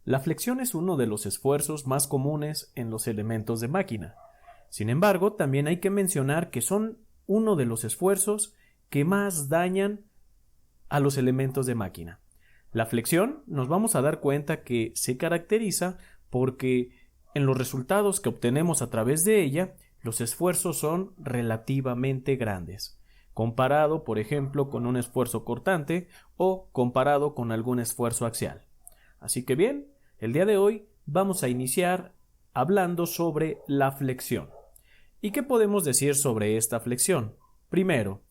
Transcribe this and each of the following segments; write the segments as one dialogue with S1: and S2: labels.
S1: La flexión es uno de los esfuerzos más comunes en los elementos de máquina. Sin embargo, también hay que mencionar que son uno de los esfuerzos que más dañan a los elementos de máquina. La flexión nos vamos a dar cuenta que se caracteriza porque en los resultados que obtenemos a través de ella, los esfuerzos son relativamente grandes, comparado, por ejemplo, con un esfuerzo cortante o comparado con algún esfuerzo axial. Así que bien, el día de hoy vamos a iniciar hablando sobre la flexión. ¿Y qué podemos decir sobre esta flexión? Primero,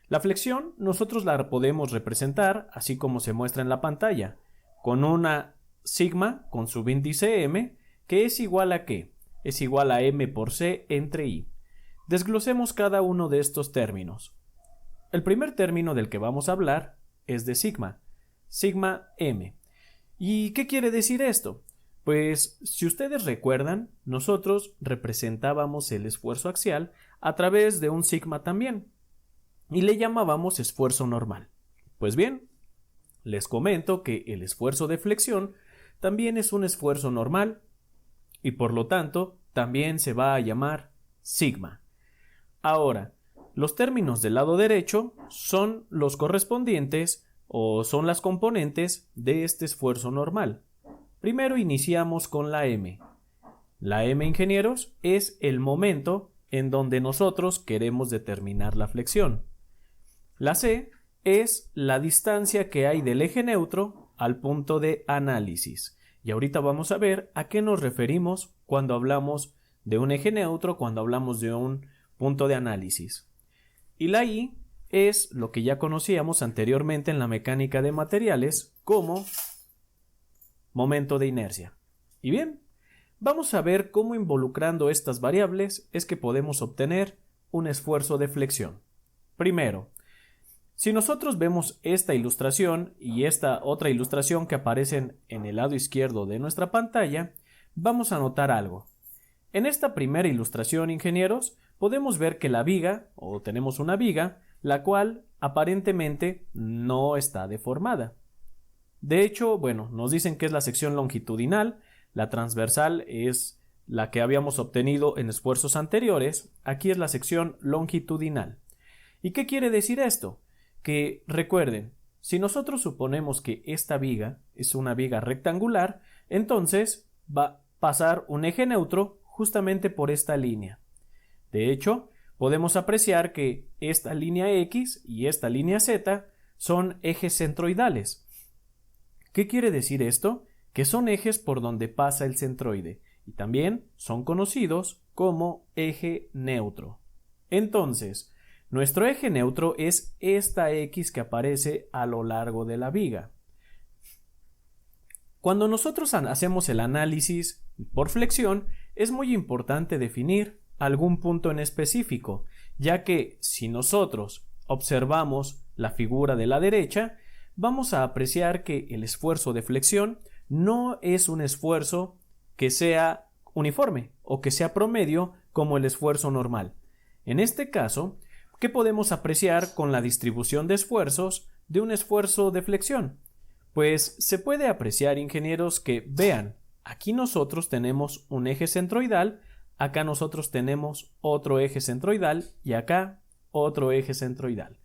S1: la flexión nosotros la podemos representar, así como se muestra en la pantalla, con una sigma con subíndice m, que es igual a ¿qué? Es igual a m por c entre i. Desglosemos cada uno de estos términos. El primer término del que vamos a hablar es de sigma m. ¿Y qué quiere decir esto? Pues, si ustedes recuerdan, nosotros representábamos el esfuerzo axial a través de un sigma también, y le llamábamos esfuerzo normal. Pues bien, les comento que el esfuerzo de flexión también es un esfuerzo normal, y por lo tanto, también se va a llamar sigma. Ahora, los términos del lado derecho son los correspondientes o son las componentes de este esfuerzo normal. Primero iniciamos con la m. La m, ingenieros, es el momento en donde nosotros queremos determinar la flexión. La c es la distancia que hay del eje neutro al punto de análisis. Y ahorita vamos a ver a qué nos referimos cuando hablamos de un eje neutro, cuando hablamos de un punto de análisis. Y la i es lo que ya conocíamos anteriormente en la mecánica de materiales como momento de inercia. Y bien, vamos a ver cómo involucrando estas variables es que podemos obtener un esfuerzo de flexión. Primero, si nosotros vemos esta ilustración y esta otra ilustración que aparecen en el lado izquierdo de nuestra pantalla, vamos a notar algo. En esta primera ilustración, ingenieros, podemos ver que la viga, o tenemos una viga, la cual aparentemente no está deformada. De hecho, nos dicen que es la sección longitudinal, la transversal es la que habíamos obtenido en esfuerzos anteriores, aquí es la sección longitudinal. ¿Y qué quiere decir esto? Que recuerden, si nosotros suponemos que esta viga es una viga rectangular, entonces va a pasar un eje neutro justamente por esta línea. De hecho, podemos apreciar que esta línea X y esta línea Z son ejes centroidales. ¿Qué quiere decir esto? Que son ejes por donde pasa el centroide y también son conocidos como eje neutro. Entonces, nuestro eje neutro es esta X que aparece a lo largo de la viga. Cuando nosotros hacemos el análisis por flexión, es muy importante definir algún punto en específico, ya que si nosotros observamos la figura de la derecha, vamos a apreciar que el esfuerzo de flexión no es un esfuerzo que sea uniforme o que sea promedio como el esfuerzo normal. En este caso, ¿qué podemos apreciar con la distribución de esfuerzos de un esfuerzo de flexión? Pues se puede apreciar, ingenieros, que vean, aquí nosotros tenemos un eje centroidal, acá nosotros tenemos otro eje centroidal y acá otro eje centroidal.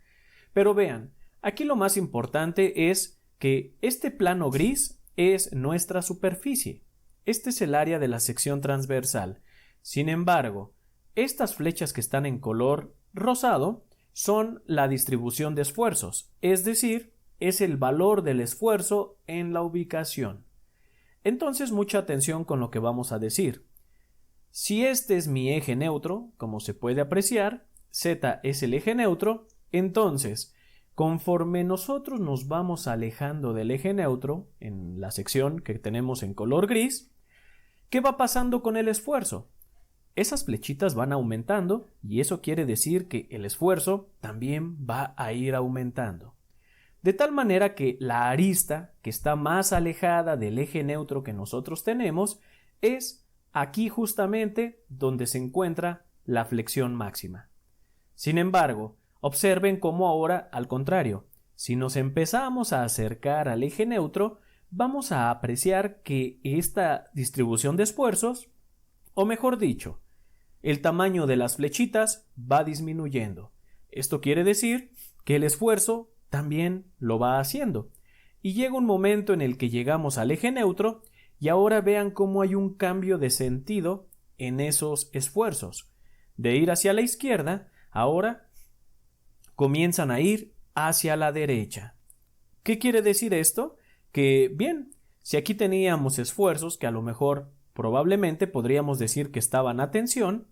S1: Pero vean, aquí lo más importante es que este plano gris es nuestra superficie. Este es el área de la sección transversal. Sin embargo, estas flechas que están en color rosado son la distribución de esfuerzos, es decir, es el valor del esfuerzo en la ubicación. Entonces, mucha atención con lo que vamos a decir. Si este es mi eje neutro, como se puede apreciar, Z es el eje neutro, entonces, conforme nosotros nos vamos alejando del eje neutro, en la sección que tenemos en color gris, ¿qué va pasando con el esfuerzo? Esas flechitas van aumentando y eso quiere decir que el esfuerzo también va a ir aumentando. De tal manera que la arista que está más alejada del eje neutro que nosotros tenemos es aquí justamente donde se encuentra la flexión máxima. Sin embargo, observen cómo ahora, al contrario, si nos empezamos a acercar al eje neutro, vamos a apreciar que esta distribución de esfuerzos, o mejor dicho, el tamaño de las flechitas va disminuyendo. Esto quiere decir que el esfuerzo también lo va haciendo. Y llega un momento en el que llegamos al eje neutro y ahora vean cómo hay un cambio de sentido en esos esfuerzos. De ir hacia la izquierda, ahora comienzan a ir hacia la derecha. ¿Qué quiere decir esto? Que, bien, si aquí teníamos esfuerzos que a lo mejor probablemente podríamos decir que estaban a tensión,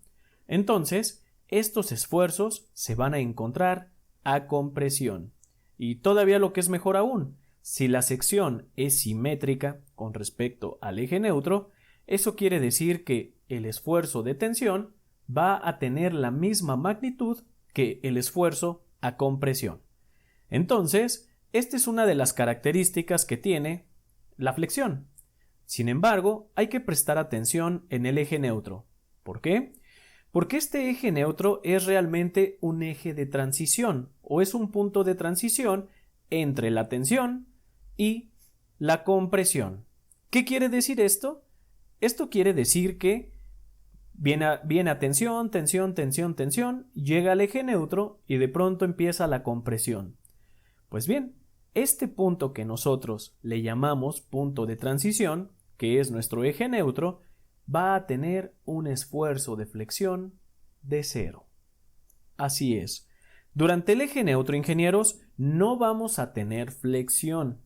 S1: entonces estos esfuerzos se van a encontrar a compresión. Y todavía lo que es mejor aún, si la sección es simétrica con respecto al eje neutro, eso quiere decir que el esfuerzo de tensión va a tener la misma magnitud que el esfuerzo a compresión. Entonces, esta es una de las características que tiene la flexión. Sin embargo, hay que prestar atención en el eje neutro. ¿Por qué? Porque este eje neutro es realmente un eje de transición o es un punto de transición entre la tensión y la compresión. ¿Qué quiere decir esto? Esto quiere decir que viene a tensión, tensión, tensión, tensión, llega al eje neutro y de pronto empieza la compresión. Pues bien, este punto que nosotros le llamamos punto de transición, que es nuestro eje neutro, va a tener un esfuerzo de flexión de 0. Así es. Durante el eje neutro, ingenieros, no vamos a tener flexión,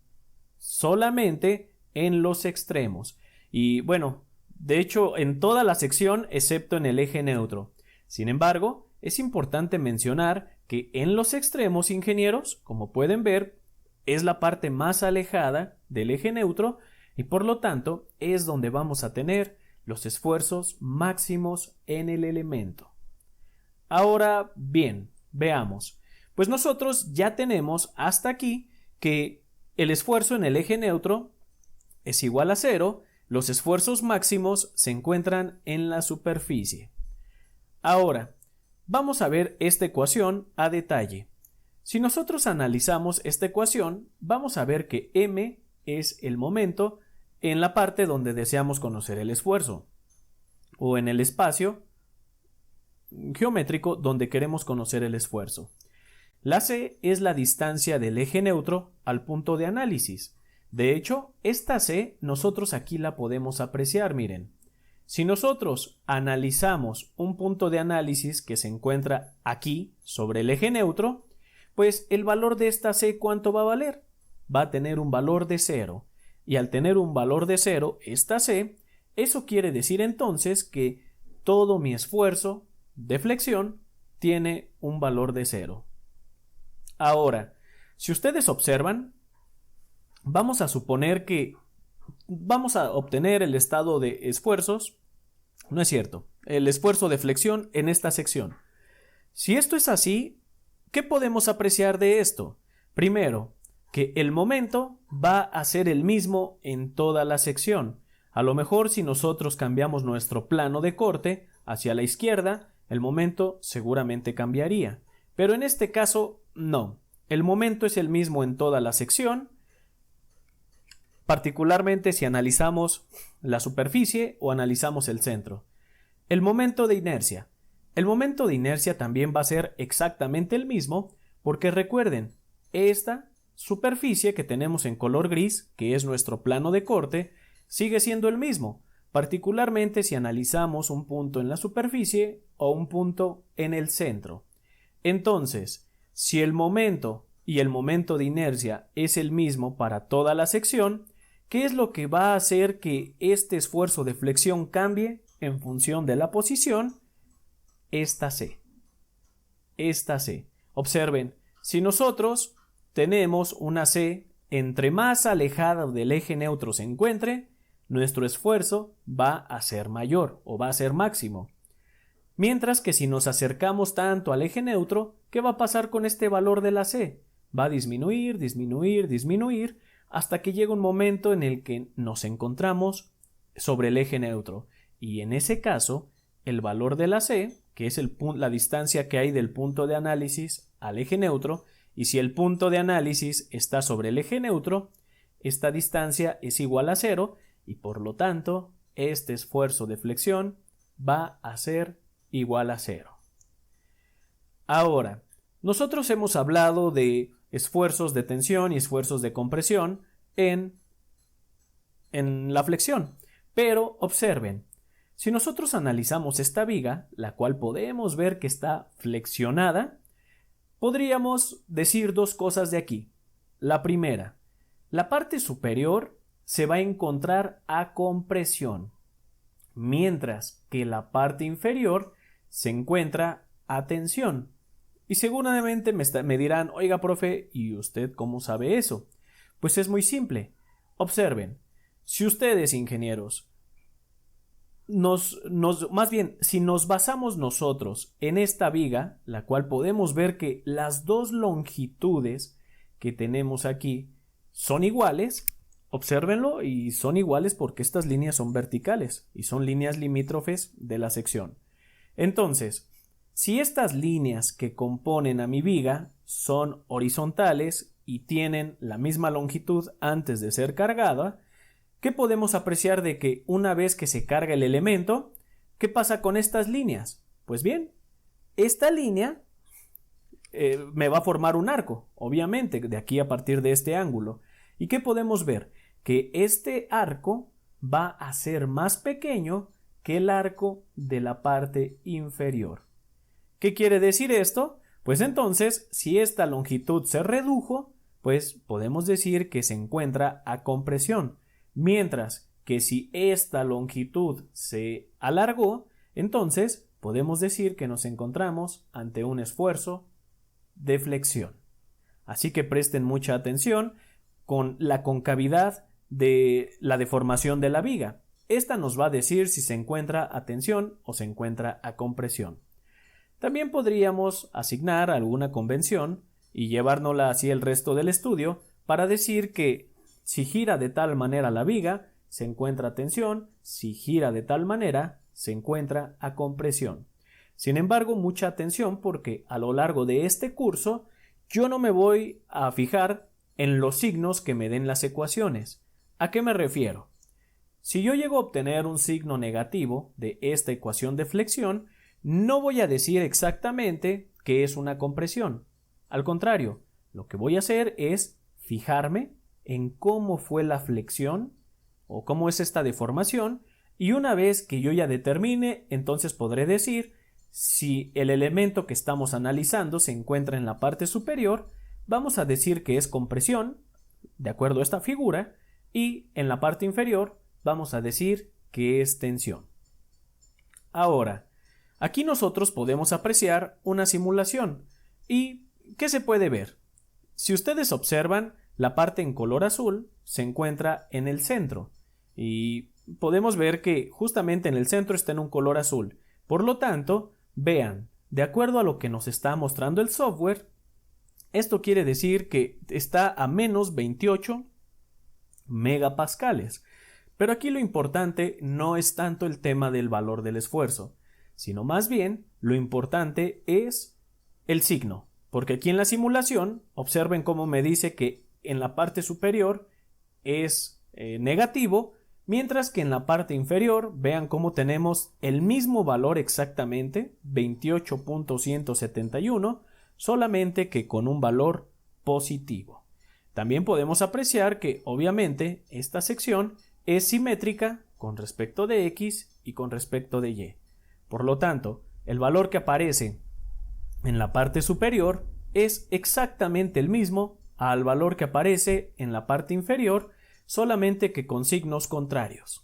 S1: solamente en los extremos. Y bueno, de hecho, en toda la sección excepto en el eje neutro. Sin embargo, es importante mencionar que en los extremos, ingenieros, como pueden ver, es la parte más alejada del eje neutro y por lo tanto es donde vamos a tener los esfuerzos máximos en el elemento. Ahora bien, veamos. Pues nosotros ya tenemos hasta aquí que el esfuerzo en el eje neutro es igual a 0, los esfuerzos máximos se encuentran en la superficie. Ahora, vamos a ver esta ecuación a detalle. Si nosotros analizamos esta ecuación, vamos a ver que m es el momento en la parte donde deseamos conocer el esfuerzo, o en el espacio geométrico donde queremos conocer el esfuerzo. La c es la distancia del eje neutro al punto de análisis. De hecho, esta c nosotros aquí la podemos apreciar, miren. Si nosotros analizamos un punto de análisis que se encuentra aquí sobre el eje neutro, pues el valor de esta c, ¿cuánto va a valer? Va a tener un valor de 0. Y al tener un valor de 0, esta c, eso quiere decir entonces que todo mi esfuerzo de flexión tiene un valor de 0. Ahora, si ustedes observan, vamos a suponer que vamos a obtener el estado de esfuerzos, no es cierto, el esfuerzo de flexión en esta sección. Si esto es así, ¿qué podemos apreciar de esto? Primero, que el momento va a ser el mismo en toda la sección. A lo mejor si nosotros cambiamos nuestro plano de corte hacia la izquierda, el momento seguramente cambiaría. Pero en este caso, no. El momento es el mismo en toda la sección, particularmente si analizamos la superficie o analizamos el centro. El momento de inercia. El momento de inercia también va a ser exactamente el mismo, porque recuerden, esta superficie que tenemos en color gris, que es nuestro plano de corte, sigue siendo el mismo, particularmente si analizamos un punto en la superficie o un punto en el centro. Entonces, si el momento y el momento de inercia es el mismo para toda la sección, ¿qué es lo que va a hacer que este esfuerzo de flexión cambie en función de la posición? Esta C. Observen, si nosotros tenemos una C, entre más alejada del eje neutro se encuentre, nuestro esfuerzo va a ser mayor o va a ser máximo. Mientras que si nos acercamos tanto al eje neutro, ¿qué va a pasar con este valor de la C? Va a disminuir, disminuir, disminuir, hasta que llega un momento en el que nos encontramos sobre el eje neutro. Y en ese caso, el valor de la C, que es la distancia que hay del punto de análisis al eje neutro, y si el punto de análisis está sobre el eje neutro, esta distancia es igual a 0 y por lo tanto este esfuerzo de flexión va a ser igual a 0. Ahora, nosotros hemos hablado de esfuerzos de tensión y esfuerzos de compresión en la flexión, pero observen, si nosotros analizamos esta viga, la cual podemos ver que está flexionada, podríamos decir dos cosas de aquí. La primera, la parte superior se va a encontrar a compresión, mientras que la parte inferior se encuentra a tensión. Y seguramente me dirán, oiga, profe, ¿y usted cómo sabe eso? Pues es muy simple. Observen, si ustedes, ingenieros, más bien, si nos basamos nosotros en esta viga, la cual podemos ver que las dos longitudes que tenemos aquí son iguales, obsérvenlo, y son iguales porque estas líneas son verticales y son líneas limítrofes de la sección. Entonces, si estas líneas que componen a mi viga son horizontales y tienen la misma longitud antes de ser cargada, ¿qué podemos apreciar de que una vez que se carga el elemento, qué pasa con estas líneas? Pues bien, esta línea me va a formar un arco, obviamente, de aquí a partir de este ángulo. ¿Y qué podemos ver? Que este arco va a ser más pequeño que el arco de la parte inferior. ¿Qué quiere decir esto? Pues entonces, si esta longitud se redujo, pues podemos decir que se encuentra a compresión, mientras que si esta longitud se alargó, entonces podemos decir que nos encontramos ante un esfuerzo de flexión. Así que presten mucha atención con la concavidad de la deformación de la viga. Esta nos va a decir si se encuentra a tensión o se encuentra a compresión. También podríamos asignar alguna convención y llevárnosla así el resto del estudio para decir que si gira de tal manera la viga, se encuentra a tensión, si gira de tal manera, se encuentra a compresión. Sin embargo, mucha atención porque a lo largo de este curso yo no me voy a fijar en los signos que me den las ecuaciones. ¿A qué me refiero? Si yo llego a obtener un signo negativo de esta ecuación de flexión, no voy a decir exactamente qué es una compresión. Al contrario, lo que voy a hacer es fijarme en cómo fue la flexión o cómo es esta deformación, y una vez que yo ya determine, entonces podré decir si el elemento que estamos analizando se encuentra en la parte superior, vamos a decir que es compresión, de acuerdo a esta figura, y en la parte inferior vamos a decir que es tensión. Ahora, aquí nosotros podemos apreciar una simulación. ¿Y qué se puede ver? Si ustedes observan, la parte en color azul se encuentra en el centro y podemos ver que justamente en el centro está en un color azul. Por lo tanto, vean, de acuerdo a lo que nos está mostrando el software, esto quiere decir que está a menos 28 megapascales. Pero aquí lo importante no es tanto el tema del valor del esfuerzo, sino más bien lo importante es el signo. Porque aquí en la simulación, observen cómo me dice que en la parte superior es negativo, mientras que en la parte inferior, vean cómo tenemos el mismo valor exactamente, 28.171, solamente que con un valor positivo. También podemos apreciar que, obviamente, esta sección es simétrica con respecto de X y con respecto de Y. Por lo tanto, el valor que aparece en la parte superior es exactamente el mismo al valor que aparece en la parte inferior, solamente que con signos contrarios.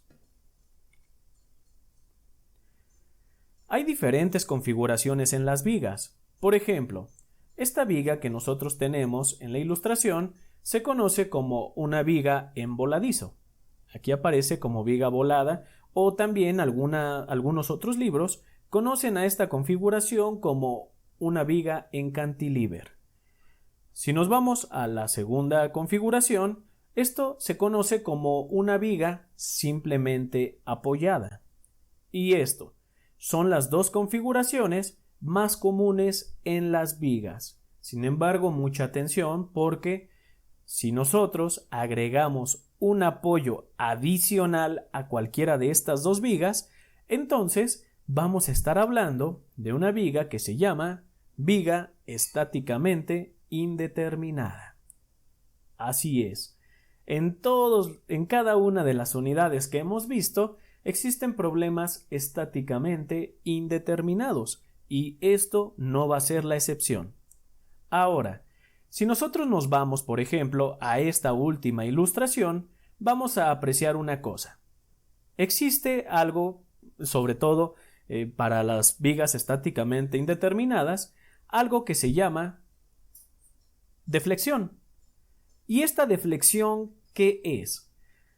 S1: Hay diferentes configuraciones en las vigas. Por ejemplo, esta viga que nosotros tenemos en la ilustración se conoce como una viga en voladizo. Aquí aparece como viga volada, o también algunos otros libros conocen a esta configuración como una viga en cantilever. Si nos vamos a la segunda configuración, esto se conoce como una viga simplemente apoyada. Y esto son las dos configuraciones más comunes en las vigas. Sin embargo, mucha atención porque si nosotros agregamos un apoyo adicional a cualquiera de estas dos vigas, entonces vamos a estar hablando de una viga que se llama viga estáticamente indeterminada. Así es. En cada una de las unidades que hemos visto, existen problemas estáticamente indeterminados, y esto no va a ser la excepción. Ahora, si nosotros nos vamos, por ejemplo, a esta última ilustración, vamos a apreciar una cosa. Existe algo, sobre todo para las vigas estáticamente indeterminadas, algo que se llama deflexión. ¿Y esta deflexión qué es?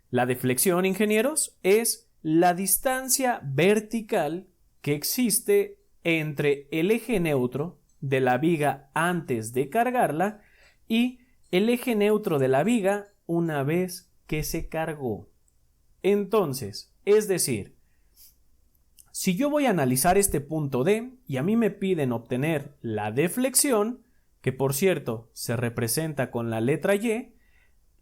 S1: La deflexión, ingenieros, es la distancia vertical que existe entre el eje neutro de la viga antes de cargarla y el eje neutro de la viga una vez que se cargó. Entonces, es decir, si yo voy a analizar este punto D y a mí me piden obtener la deflexión, que por cierto se representa con la letra Y,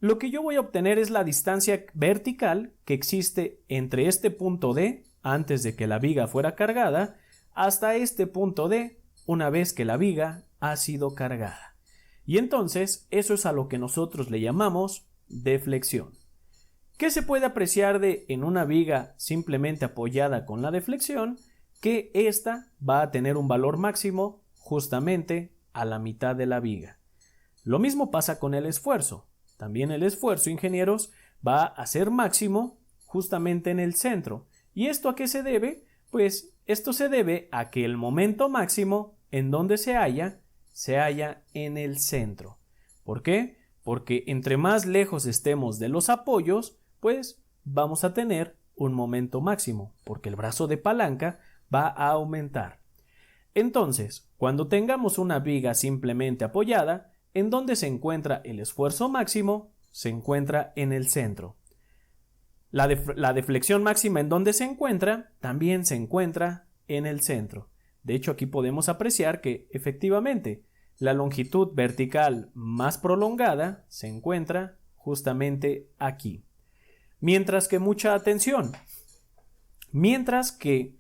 S1: lo que yo voy a obtener es la distancia vertical que existe entre este punto D antes de que la viga fuera cargada hasta este punto D una vez que la viga ha sido cargada. Y entonces eso es a lo que nosotros le llamamos deflexión. ¿Qué se puede apreciar en una viga simplemente apoyada con la deflexión? Que ésta va a tener un valor máximo justamente a la mitad de la viga. Lo mismo pasa con el esfuerzo. También el esfuerzo, ingenieros, va a ser máximo justamente en el centro. ¿Y esto a qué se debe? Pues esto se debe a que el momento máximo en donde se halla en el centro. ¿Por qué? Porque entre más lejos estemos de los apoyos, pues vamos a tener un momento máximo, porque el brazo de palanca va a aumentar. Entonces, cuando tengamos una viga simplemente apoyada, ¿en dónde se encuentra el esfuerzo máximo? Se encuentra en el centro. La deflexión máxima, ¿en dónde se encuentra? También se encuentra en el centro. De hecho, aquí podemos apreciar que efectivamente la longitud vertical más prolongada se encuentra justamente aquí. Mientras que mucha atención, mientras que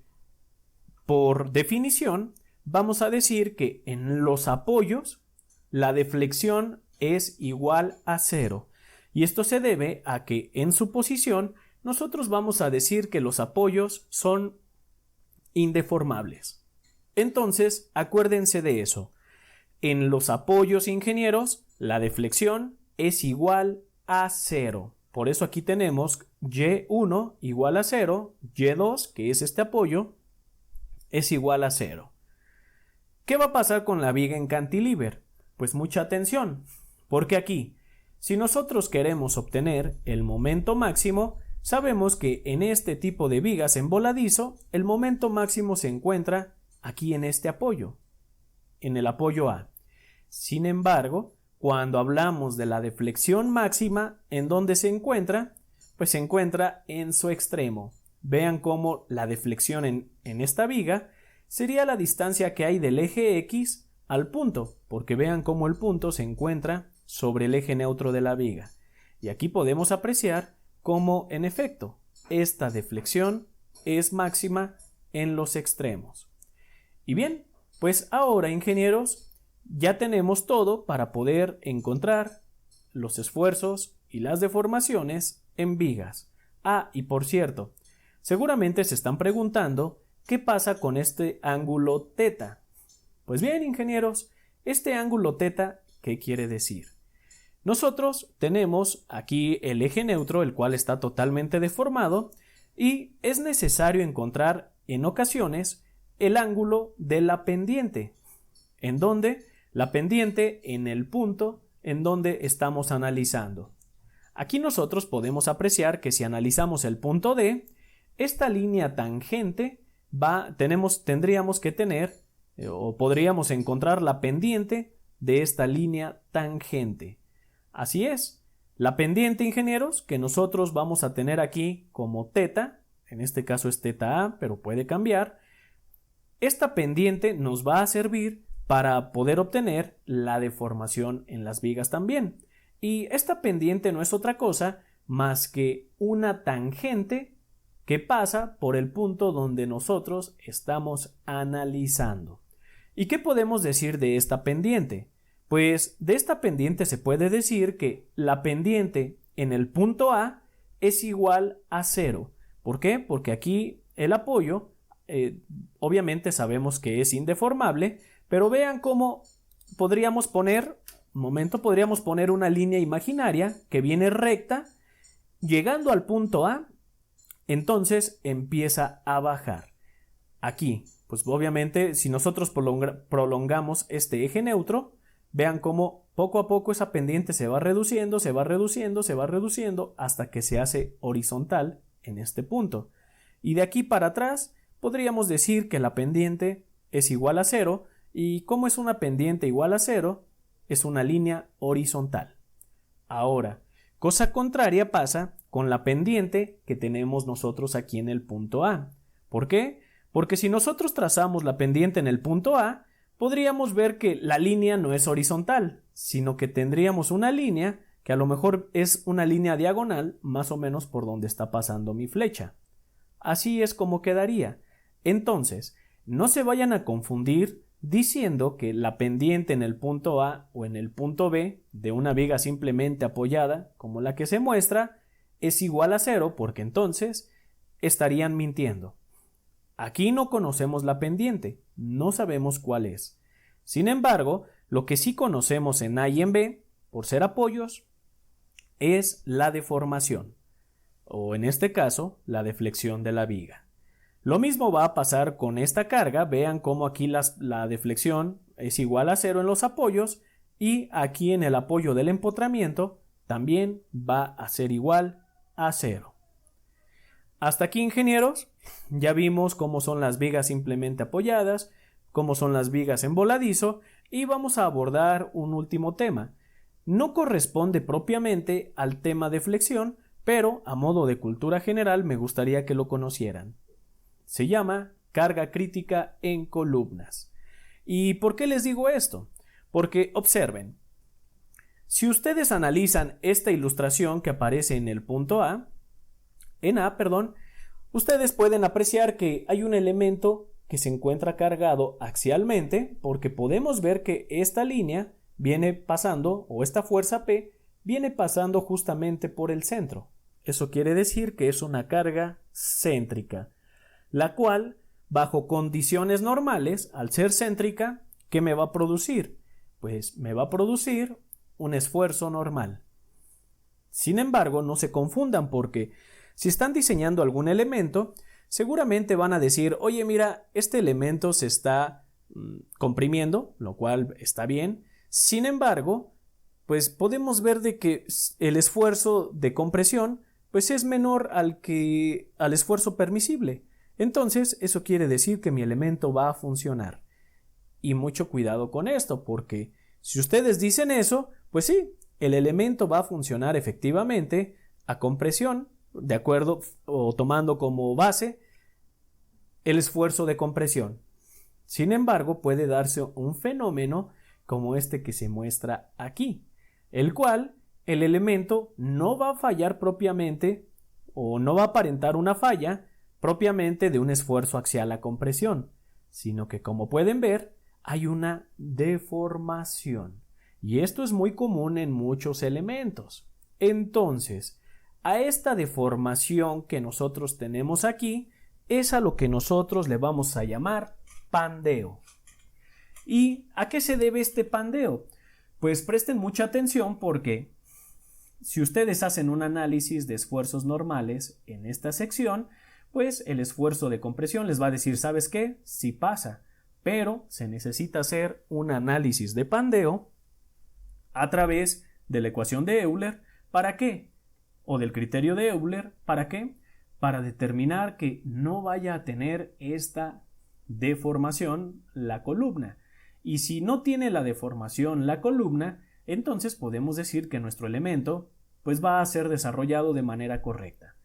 S1: por definición vamos a decir que en los apoyos la deflexión es igual a 0. Y esto se debe a que en su posición nosotros vamos a decir que los apoyos son indeformables. Entonces, acuérdense de eso. En los apoyos, ingenieros, la deflexión es igual a 0. Por eso aquí tenemos Y1 igual a 0, Y2, que es este apoyo, es igual a 0. ¿Qué va a pasar con la viga en cantilever? Pues mucha atención, porque aquí, si nosotros queremos obtener el momento máximo, sabemos que en este tipo de vigas en voladizo, el momento máximo se encuentra aquí en este apoyo, en el apoyo A. Sin embargo, cuando hablamos de la deflexión máxima, ¿en dónde se encuentra? Pues se encuentra en su extremo. Vean cómo la deflexión en esta viga sería la distancia que hay del eje X al punto, porque vean cómo el punto se encuentra sobre el eje neutro de la viga. Y aquí podemos apreciar cómo, en efecto, esta deflexión es máxima en los extremos. Y bien, pues ahora, ingenieros, ya tenemos todo para poder encontrar los esfuerzos y las deformaciones en vigas. Ah, y por cierto, seguramente se están preguntando ¿qué pasa con este ángulo θ? Pues bien, ingenieros, este ángulo θ, ¿qué quiere decir? Nosotros tenemos aquí el eje neutro, el cual está totalmente deformado, y es necesario encontrar en ocasiones el ángulo de la pendiente. ¿En dónde? La pendiente en el punto en donde estamos analizando. Aquí nosotros podemos apreciar que si analizamos el punto D, esta línea tangente tendríamos que tener o podríamos encontrar la pendiente de esta línea tangente. Así es, la pendiente, ingenieros, que nosotros vamos a tener aquí como θ, en este caso es θA, pero puede cambiar. Esta pendiente nos va a servir para poder obtener la deformación en las vigas también. Y esta pendiente no es otra cosa más que una tangente que pasa por el punto donde nosotros estamos analizando. ¿Y qué podemos decir de esta pendiente? Pues de esta pendiente se puede decir que la pendiente en el punto A es igual a 0. ¿Por qué? Porque aquí el apoyo, obviamente sabemos que es indeformable, pero vean cómo podríamos poner una línea imaginaria que viene recta, llegando al punto A, entonces empieza a bajar. Aquí, pues obviamente si nosotros prolongamos este eje neutro, vean cómo poco a poco esa pendiente se va reduciendo, se va reduciendo, se va reduciendo hasta que se hace horizontal en este punto. Y de aquí para atrás podríamos decir que la pendiente es igual a 0, y como es una pendiente igual a 0, es una línea horizontal. Ahora, cosa contraria pasa con la pendiente que tenemos nosotros aquí en el punto A. ¿Por qué? Porque si nosotros trazamos la pendiente en el punto A, podríamos ver que la línea no es horizontal, sino que tendríamos una línea que a lo mejor es una línea diagonal, más o menos por donde está pasando mi flecha. Así es como quedaría. Entonces, no se vayan a confundir diciendo que la pendiente en el punto A o en el punto B de una viga simplemente apoyada, como la que se muestra, es igual a 0, porque entonces estarían mintiendo. Aquí no conocemos la pendiente, no sabemos cuál es. Sin embargo, lo que sí conocemos en A y en B, por ser apoyos, es la deformación, o en este caso, la deflexión de la viga. Lo mismo va a pasar con esta carga. Vean cómo aquí la deflexión es igual a 0 en los apoyos, y aquí en el apoyo del empotramiento también va a ser igual a 0. Hasta aquí, ingenieros, ya vimos cómo son las vigas simplemente apoyadas, cómo son las vigas en voladizo, y vamos a abordar un último tema. No corresponde propiamente al tema de flexión, pero a modo de cultura general me gustaría que lo conocieran. Se llama carga crítica en columnas. ¿Y por qué les digo esto? Porque observen, si ustedes analizan esta ilustración que aparece en el punto A, ustedes pueden apreciar que hay un elemento que se encuentra cargado axialmente, porque podemos ver que esta línea viene pasando, o esta fuerza P viene pasando justamente por el centro. Eso quiere decir que es una carga céntrica, la cual, bajo condiciones normales, al ser céntrica, ¿qué me va a producir? Pues me va a producir un esfuerzo normal. Sin embargo, no se confundan, porque si están diseñando algún elemento, seguramente van a decir, oye, mira, este elemento se está comprimiendo, lo cual está bien. Sin embargo, pues podemos ver de que el esfuerzo de compresión pues es menor al esfuerzo permisible. Entonces, eso quiere decir que mi elemento va a funcionar. Y mucho cuidado con esto, porque si ustedes dicen eso, pues sí, el elemento va a funcionar efectivamente a compresión, de acuerdo, o tomando como base el esfuerzo de compresión. Sin embargo, puede darse un fenómeno como este que se muestra aquí, el cual el elemento no va a fallar propiamente, o no va a aparentar una falla propiamente de un esfuerzo axial a compresión, sino que, como pueden ver, hay una deformación. Y esto es muy común en muchos elementos. Entonces, a esta deformación que nosotros tenemos aquí es a lo que nosotros le vamos a llamar pandeo. ¿Y a qué se debe este pandeo? Pues presten mucha atención, porque si ustedes hacen un análisis de esfuerzos normales en esta sección, pues el esfuerzo de compresión les va a decir, ¿sabes qué? Sí pasa, pero se necesita hacer un análisis de pandeo a través de la ecuación de Euler. ¿Para qué? O del criterio de Euler. ¿Para qué? Para determinar que no vaya a tener esta deformación la columna. Y si no tiene la deformación la columna, entonces podemos decir que nuestro elemento pues va a ser desarrollado de manera correcta.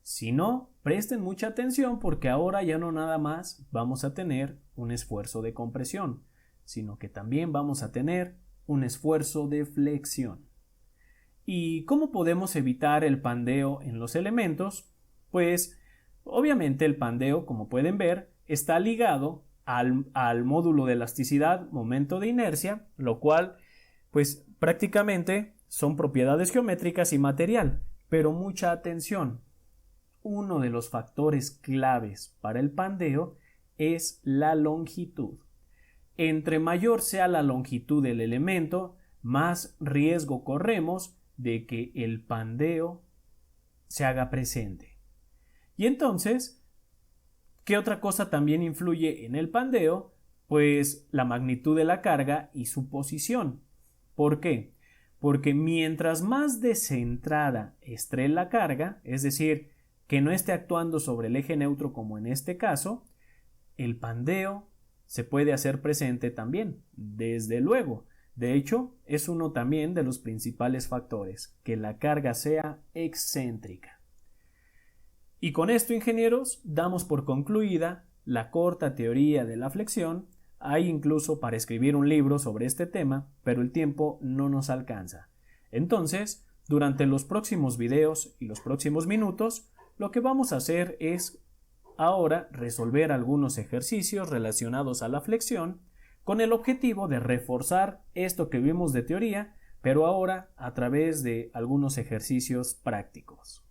S1: Si no, presten mucha atención, porque ahora ya no nada más vamos a tener un esfuerzo de compresión, sino que también vamos a tener un esfuerzo de flexión. ¿Y cómo podemos evitar el pandeo en los elementos? Pues obviamente el pandeo, como pueden ver, está ligado al módulo de elasticidad, momento de inercia, lo cual pues prácticamente son propiedades geométricas y material. Pero mucha atención, uno de los factores claves para el pandeo es la longitud. Entre mayor sea la longitud del elemento, más riesgo corremos de que el pandeo se haga presente. Y entonces, ¿qué otra cosa también influye en el pandeo? Pues la magnitud de la carga y su posición. ¿Por qué? Porque mientras más descentrada esté la carga, es decir, que no esté actuando sobre el eje neutro como en este caso, el pandeo se puede hacer presente también, desde luego. De hecho, es uno también de los principales factores, que la carga sea excéntrica. Y con esto, ingenieros, damos por concluida la corta teoría de la flexión. Hay incluso para escribir un libro sobre este tema, pero el tiempo no nos alcanza. Entonces, durante los próximos videos y los próximos minutos, lo que vamos a hacer es ahora resolver algunos ejercicios relacionados a la flexión con el objetivo de reforzar esto que vimos de teoría, pero ahora a través de algunos ejercicios prácticos.